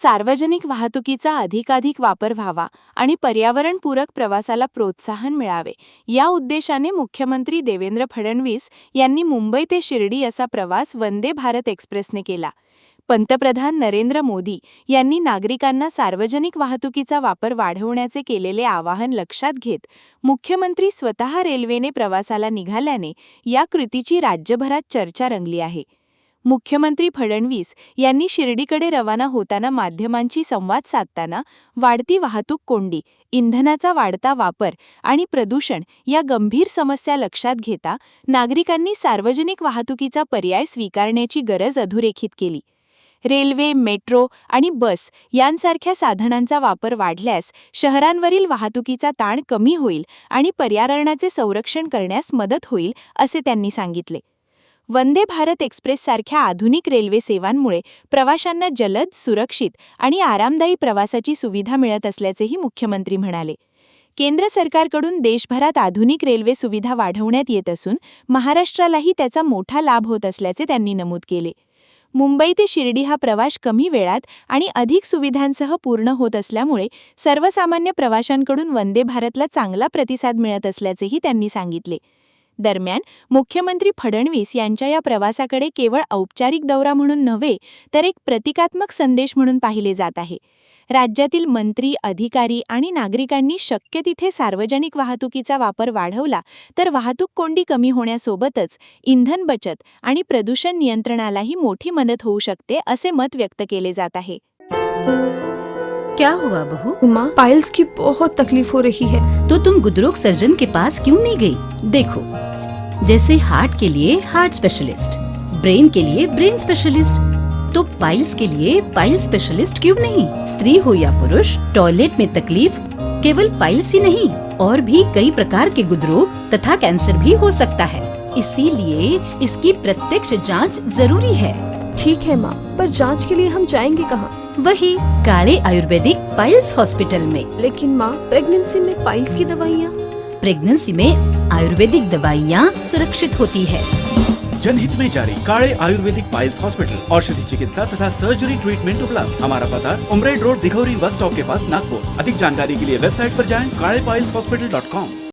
सार्वजनिक वाहतुकीचा अधिकाधिक वापर व्हावा आणि पर्यावरणपूरक प्रवासाला प्रोत्साहन मिळावे या उद्देशाने मुख्यमंत्री देवेंद्र फडणवीस यांनी मुंबई ते शिर्डी असा प्रवास वंदे भारत एक्सप्रेसने केला. पंतप्रधान नरेंद्र मोदी यांनी नागरिकांना सार्वजनिक वाहतुकीचा वापर वाढवण्याचे केलेले आवाहन लक्षात घेत मुख्यमंत्री स्वतः रेल्वेने प्रवासाला निघाल्याने या कृतीची राज्यभरात चर्चा रंगली आहे. मुख्यमंत्री फडणवीस यांनी शिर्डीकडे रवाना होताना माध्यमांशी संवाद साधताना वाढती वाहतूक कोंडी, इंधनाचा वाढता वापर आणि प्रदूषण या गंभीर समस्या लक्षात घेता नागरिकांनी सार्वजनिक वाहतुकीचा पर्याय स्वीकारण्याची गरज अधोरेखित केली. रेल्वे, मेट्रो आणि बस यांसारख्या साधनांचा वापर वाढल्यास शहरांवरील वाहतुकीचा ताण कमी होईल आणि पर्यावरणाचे संरक्षण करण्यास मदत होईल, असे त्यांनी सांगितले. वंदे भारत एक्सप्रेससारख्या आधुनिक रेल्वे सेवांमुळे प्रवाशांना जलद, सुरक्षित आणि आरामदायी प्रवासाची सुविधा मिळत असल्याचेही मुख्यमंत्री म्हणाले. केंद्र सरकारकडून देशभरात आधुनिक रेल्वे सुविधा वाढवण्यात येत असून महाराष्ट्रालाही त्याचा मोठा लाभ होत असल्याचे त्यांनी नमूद केले. मुंबई ते शिर्डी हा प्रवास कमी वेळात आणि अधिक सुविधांसह पूर्ण होत असल्यामुळे सर्वसामान्य प्रवाशांकडून वंदे भारतला चांगला प्रतिसाद मिळत असल्याचेही त्यांनी सांगितले. दरम्यान मुख्यमंत्री फडणवीस यांच्या या प्रवासाकडे केवळ औपचारिक दौरा म्हणून नव्हे तर एक प्रतिकात्मक संदेश म्हणून पाहिले जात आहे. राज्यातील मंत्री, अधिकारी आणि नागरिकांनी शक्य तिथे सार्वजनिक वाहतुकीचा वापर वाढवला तर वाहतूक कोंडी कमी होण्यासोबतच इंधन बचत आणि प्रदूषण नियंत्रणालाही मोठी मदत होऊ शकते, असे मत व्यक्त केले जात आहे. क्या हुआ बहू? माँ, पाइल्स की बहुत तकलीफ हो रही है. तो तुम गुदरोग सर्जन के पास क्यों नहीं गई? देखो, जैसे हार्ट के लिए हार्ट स्पेशलिस्ट, ब्रेन के लिए ब्रेन स्पेशलिस्ट, तो पाइल्स के लिए पाइल स्पेशलिस्ट क्यों नहीं? स्त्री हो या पुरुष, टॉयलेट में तकलीफ केवल पाइल्स ही नहीं और भी कई प्रकार के गुदरोग तथा कैंसर भी हो सकता है. इसीलिए इसकी प्रत्यक्ष जांच जरूरी है. ठीक है माँ, पर जांच के लिए हम जाएंगे कहाँ? वही काले आयुर्वेदिक पाइल्स हॉस्पिटल में. लेकिन माँ, प्रेगनेंसी में पाइल्स की दवाइयाँ? प्रेगनेंसी में आयुर्वेदिक दवाइयाँ सुरक्षित होती है. जनहित में जारी. काळे आयुर्वेदिक पाइल्स हॉस्पिटल, औषधि चिकित्सा तथा सर्जरी ट्रीटमेंट उपलब्ध. हमारा पता उमरेड रोड, दिघौरी बस स्टॉप के पास, नागपुर. अधिक जानकारी के लिए वेबसाइट पर जाएं kalepileshhospital.com.